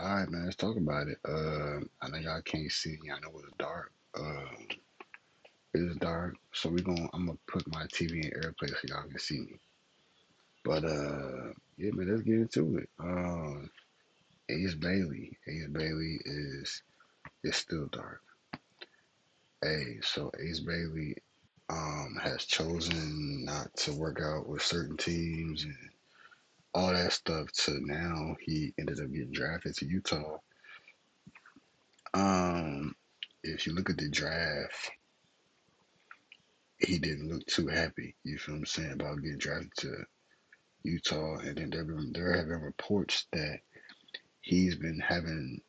All right, man, let's talk about it. I know y'all can't see me. I know it's dark. It's dark, so I'm gonna put my TV in airplane so y'all can see me. But yeah, man, let's get into it. Ace Bailey is still dark. Ace Bailey has chosen not to work out with certain teams and all that stuff. To now, he ended up getting drafted to Utah. Um, if you look at the draft, he didn't look too happy. You feel what I'm saying about getting drafted to Utah, and then there have been reports that he's been having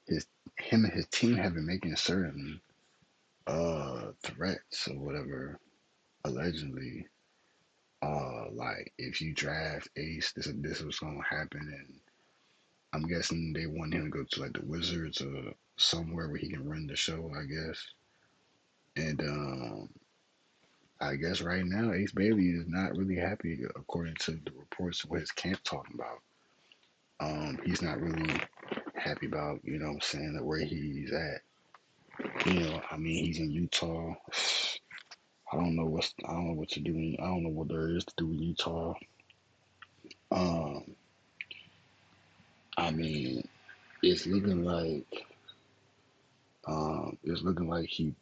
his him and his team have been making certain threats or whatever allegedly. Like if you draft Ace, this is what's gonna happen, and I'm guessing they want him to go to like the Wizards or somewhere where he can run the show, I guess. And I guess right now Ace Bailey is not really happy according to the reports of what his camp talking about. He's not really happy about, what I'm saying, where he's at. I mean, he's in Utah. I don't know what to do. I don't know what there is to do in Utah. Um, I mean, it's looking like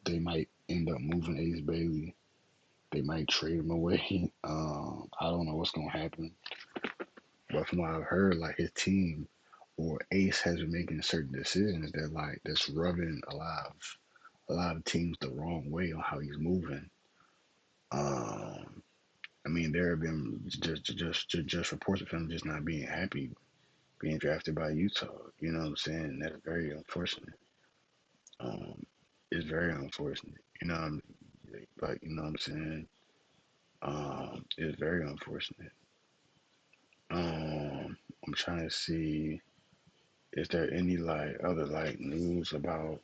they might end up moving Ace Bailey. They might trade him away. I don't know what's gonna happen, but from what I've heard, like his team or Ace has been making certain decisions that's rubbing a lot of teams the wrong way on how he's moving. Um, I mean, there have been just reports of him just not being happy being drafted by Utah. You know what I'm saying? That's very unfortunate. Um, it's very unfortunate. But you know what I'm saying? It's very unfortunate. I'm trying to see, is there any like other like news about?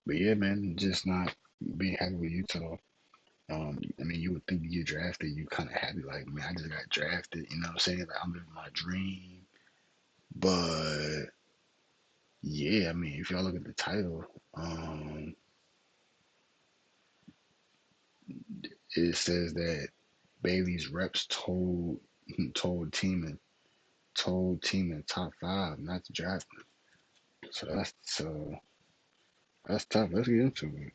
But yeah, man, just not being happy with Utah. I mean, you would think you get drafted, you kind of happy, like, man, I just got drafted. You know what I'm saying? Like, I'm living my dream. But yeah, I mean, if y'all look at the title, it says that Bailey's reps told team and told team in top five not to draft him. So that's tough. Let's get into it.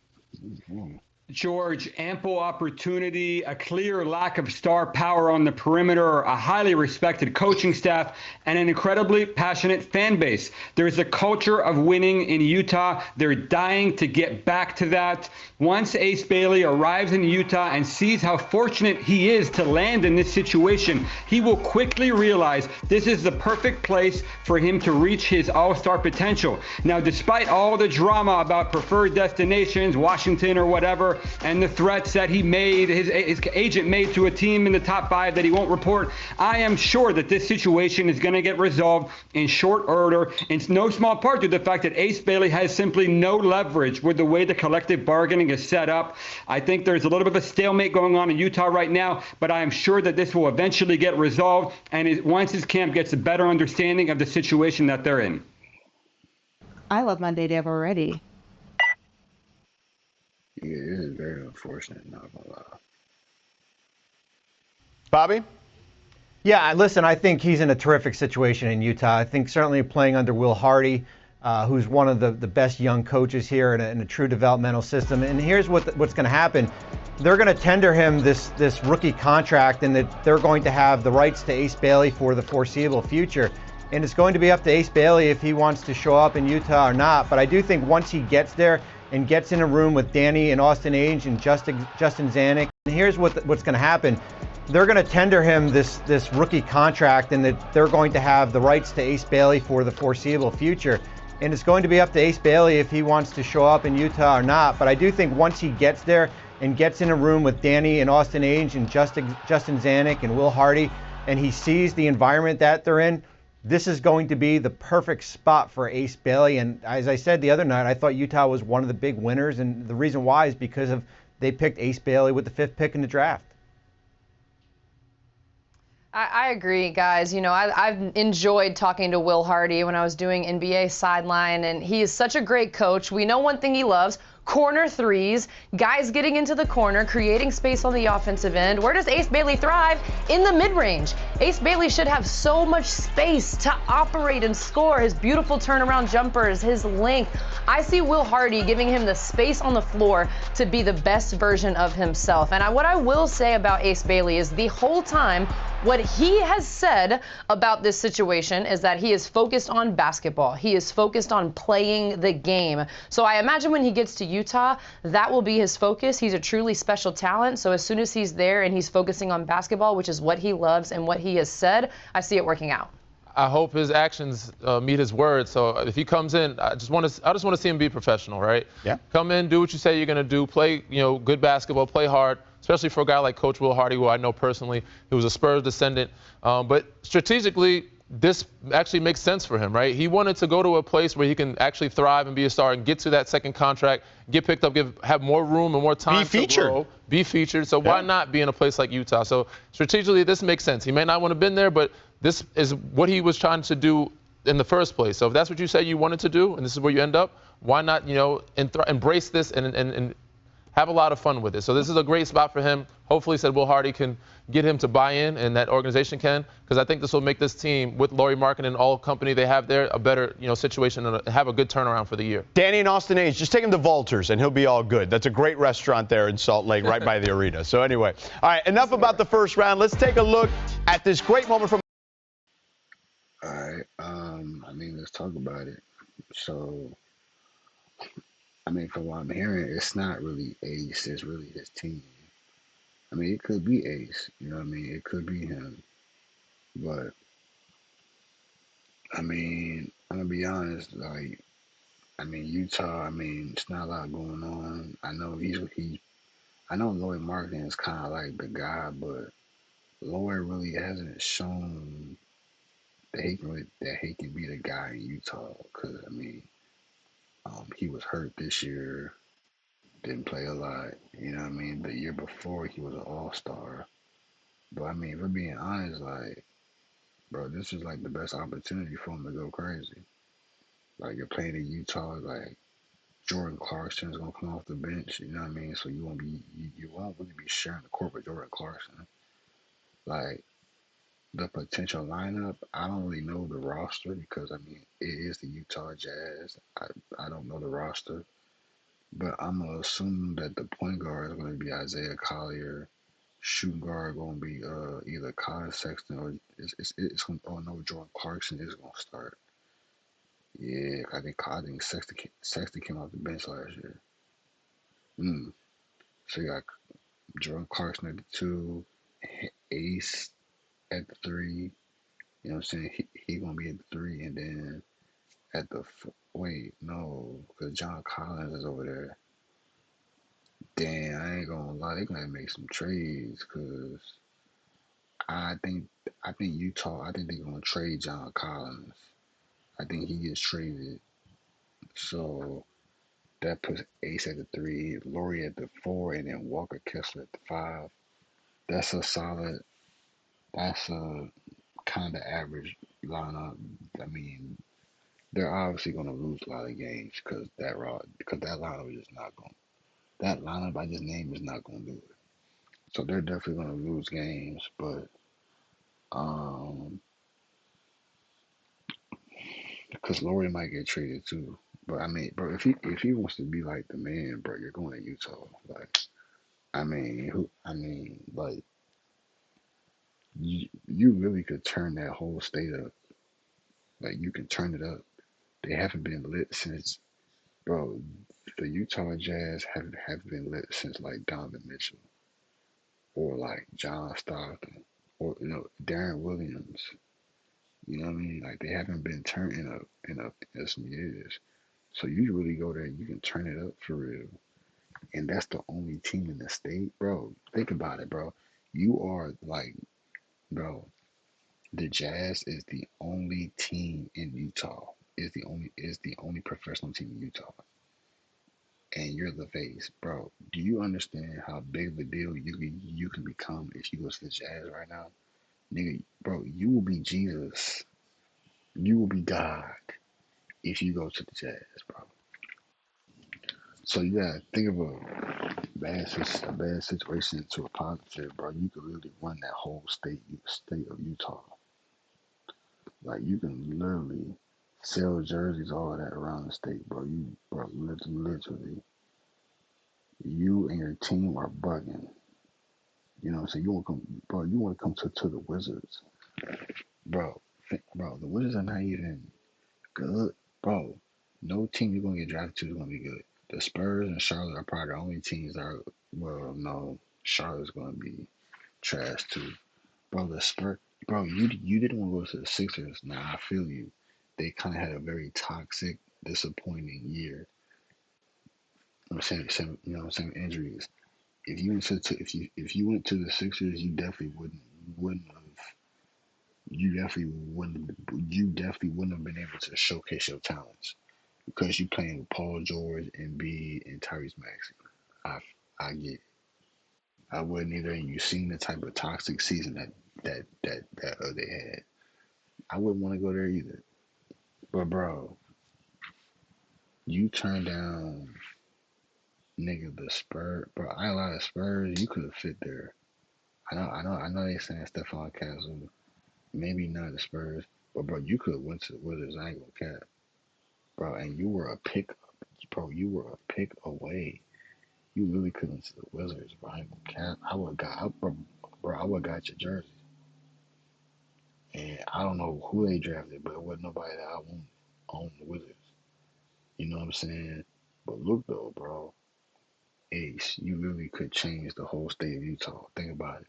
Mhm. George, ample opportunity, a clear lack of star power on the perimeter, a highly respected coaching staff, and an incredibly passionate fan base. There's a culture of winning in Utah. They're dying to get back to that. Once Ace Bailey arrives in Utah and sees how fortunate he is to land in this situation, he will quickly realize this is the perfect place for him to reach his all-star potential. Now, despite all the drama about preferred destinations, Washington or whatever, and the threats that his agent made to a team in the top five that he won't report, I am sure that this situation is going to get resolved in short order. It's no small part to the fact that Ace Bailey has simply no leverage with the way the collective bargaining is set up. I think there's a little bit of a stalemate going on in Utah right now, but I am sure that this will eventually get resolved, and once his camp gets a better understanding of the situation that they're in. I love Monday Dev already. Yeah, it is very unfortunate, not gonna lie. Bobby? Yeah, listen, I think he's in a terrific situation in Utah. I think certainly playing under Will Hardy, who's one of the best young coaches here in a true developmental system. And here's what's going to happen. They're going to tender him this rookie contract, and that they're going to have the rights to Ace Bailey for the foreseeable future. And it's going to be up to Ace Bailey if he wants to show up in Utah or not. But I do think once he gets there and gets in a room with Danny and Austin Ainge and Justin Zanuck, and here's what's going to happen. They're going to tender him this rookie contract, and that they're going to have the rights to Ace Bailey for the foreseeable future. And it's going to be up to Ace Bailey if he wants to show up in Utah or not. But I do think once he gets there and gets in a room with Danny and Austin Ainge and Justin Zanuck and Will Hardy, and he sees the environment that they're in, this is going to be the perfect spot for Ace Bailey. And as I said the other night, I thought Utah was one of the big winners, and the reason why is because they picked Ace Bailey with the 5th pick in the draft. I agree, guys. You know, I've enjoyed talking to Will Hardy when I was doing NBA Sideline, and he is such a great coach. We know one thing he loves: corner threes, guys getting into the corner, creating space on the offensive end. Where does Ace Bailey thrive? In the mid-range. Ace Bailey should have so much space to operate and score. His beautiful turnaround jumpers, his length. I see Will Hardy giving him the space on the floor to be the best version of himself. And what I will say about Ace Bailey is the whole time, what he has said about this situation is that he is focused on basketball. He is focused on playing the game. So I imagine when he gets to Utah, that will be his focus. He's a truly special talent. So as soon as he's there and he's focusing on basketball, which is what he loves and what he has said, I see it working out. I hope his actions meet his words. So if he comes in, I just want to see him be professional, right? Yeah. Come in, do what you say you're going to do, play, good basketball, play hard, especially for a guy like Coach Will Hardy, who I know personally. He was a Spurs descendant. But strategically, this actually makes sense for him, right? He wanted to go to a place where he can actually thrive and be a star and get to that second contract, get picked up, have more room and more time to grow, be featured. So why not be in a place like Utah? So strategically, this makes sense. He may not want to have been there, but this is what he was trying to do in the first place. So if that's what you say you wanted to do, and this is where you end up, why not, embrace this and have a lot of fun with it. So this is a great spot for him. Hopefully, said Will Hardy can get him to buy in, and that organization can, because I think this will make this team, with Lauri Markkanen and all company they have there, a better, situation and have a good turnaround for the year. Danny and Austin Age, just take him to Vultures, and he'll be all good. That's a great restaurant there in Salt Lake, right by the arena. So anyway, all right, enough about the first round. Let's take a look at this great moment from. All right. Let's talk about it. So, from what I'm hearing, it's not really Ace. It's really his team. It could be Ace. It could be him. But, I'm gonna be honest. Utah. It's not a lot going on. I know I know Lauri Markkanen is kind of like the guy, but Lauri really hasn't shown that he can be the guy in Utah. Because he was hurt this year, didn't play a lot. The year before he was an all-star. But if we're being honest, bro, this is like the best opportunity for him to go crazy. You're playing in Utah, Jordan Clarkson is gonna come off the bench. So you won't really be sharing the court with Jordan Clarkson. The potential lineup, I don't really know the roster because it is the Utah Jazz. I don't know the roster, but I'm gonna assume that the point guard is gonna be Isaiah Collier. Shooting guard gonna be either Colin Sexton or it's gonna, oh no, Jordan Clarkson is gonna start. Yeah, I think Sexton came off the bench last year. So you got Jordan Clarkson at the 2, Ace at the 3. You know what I'm saying? He gonna be at the 3, and then at the wait, no, because John Collins is over there. Damn, I ain't gonna lie, they gonna make some trades because I think Utah. I think they're gonna trade John Collins. I think he gets traded. So that puts Ace at the 3, Lauri at the 4, and then Walker Kessler at the 5. That's a solid. That's a kind of average lineup. They're obviously going to lose a lot of games because that lineup is just not going. That lineup I just named is not going to do it. So they're definitely going to lose games, but because Lauri might get traded too. But bro, if he wants to be like the man, bro, you're going to Utah. You really could turn that whole state up. You can turn it up. They haven't been lit since, bro. The Utah Jazz have been lit since Donovan Mitchell or John Stockton or Darren Williams. You know what I mean? They haven't been turning up in some years. So you really go there, you can turn it up for real. And that's the only team in the state, bro. Think about it, bro. You are bro, the Jazz is the only team in Utah. Is the only professional team in Utah. And you're the face, bro. Do you understand how big of a deal you can become if you go to the Jazz right now? Nigga, bro, you will be Jesus. You will be God if you go to the Jazz, bro. So you gotta think of a bad situation into a positive, bro. You could literally run that whole state of Utah. Like you can literally sell jerseys, all of that around the state, bro. Literally, you and your team are bugging. You know what I'm saying? You want to come, bro. You want to come to the Wizards, bro. Bro, the Wizards are not even good, bro. No team you're gonna get drafted to is gonna be good. The Spurs and Charlotte are probably the only teams that are. Well, no, Charlotte's gonna be trash too, bro. The Spurs, bro. You didn't want to go to the Sixers. Now I feel you. They kind of had a very toxic, disappointing year. I'm saying, you know, what I'm saying injuries. If you went if you went to the Sixers, wouldn't have you definitely wouldn't have been able to showcase your talents because you playing with Paul George and B and Tyrese Maxey. I get it. I wouldn't either. And you seen the type of toxic season that they had. I wouldn't want to go there either. But bro, you turn down nigga the Spurs, bro. I lie, the Spurs. You could have fit there. I know. They saying Stephon Castle, maybe not the Spurs, but bro, you could have went to the Wizards. I ain't gonna cap, bro. And you were a pick, bro. You were a pick away. You really could have went to the Wizards, bro. I ain't gonna cap. I would got, bro. I would got your jersey. And I don't know who they drafted, but it wasn't nobody that I want on the Wizards. You know what I'm saying? But look though, bro, Ace, you really could change the whole state of Utah. Think about it.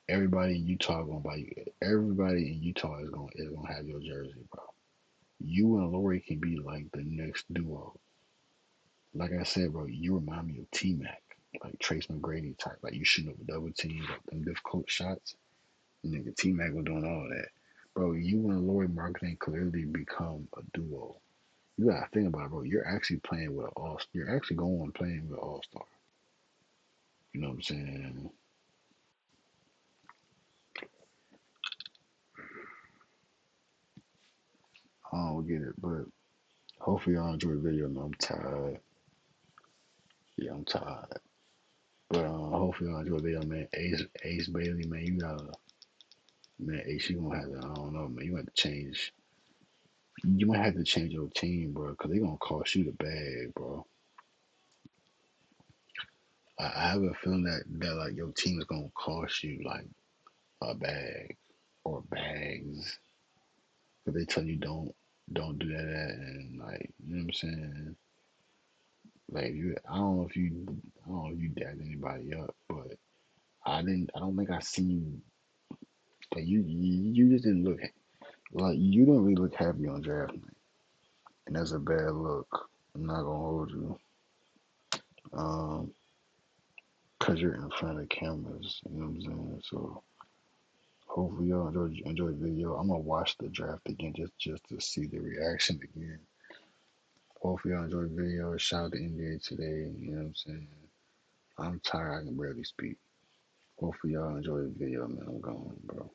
Everybody in Utah gonna buy you. Everybody in Utah is gonna have your jersey, bro. You and Lori can be like the next duo. Like I said, bro, you remind me of T Mac, like Trace McGrady type. Like you shooting up a double team, like them difficult shots. Nigga, T Mac was doing all that. Bro, you and Lori Marketing clearly become a duo. You gotta think about it, bro. You're actually playing with an all. You're actually going playing with an all star. You know what I'm saying? I don't get it, but hopefully y'all enjoy the video. Man, I'm tired. Yeah, I'm tired. But hopefully y'all enjoy the video, man. Ace Bailey, man, you gotta, man, Ace, you gonna have to, I don't know, man, you have to change. You might have to change your team, bro, because they gonna cost you the bag, bro. I have a feeling that like your team is gonna cost you like a bag or bags, but they tell you don't do that, and like you know what I'm saying. Like I don't know if you dapped anybody up, but I didn't. I don't think I seen you. Like you just didn't look like you didn't really look happy on draft night, and that's a bad look. I'm not gonna hold you, um, cause you're in front of the cameras. You know what I'm saying? So hopefully y'all enjoy the video. I'm gonna watch the draft again just to see the reaction again. Hopefully y'all enjoy the video. Shout out to NBA today. You know what I'm saying? I'm tired. I can barely speak. Hopefully y'all enjoy the video, man. I'm gone, bro.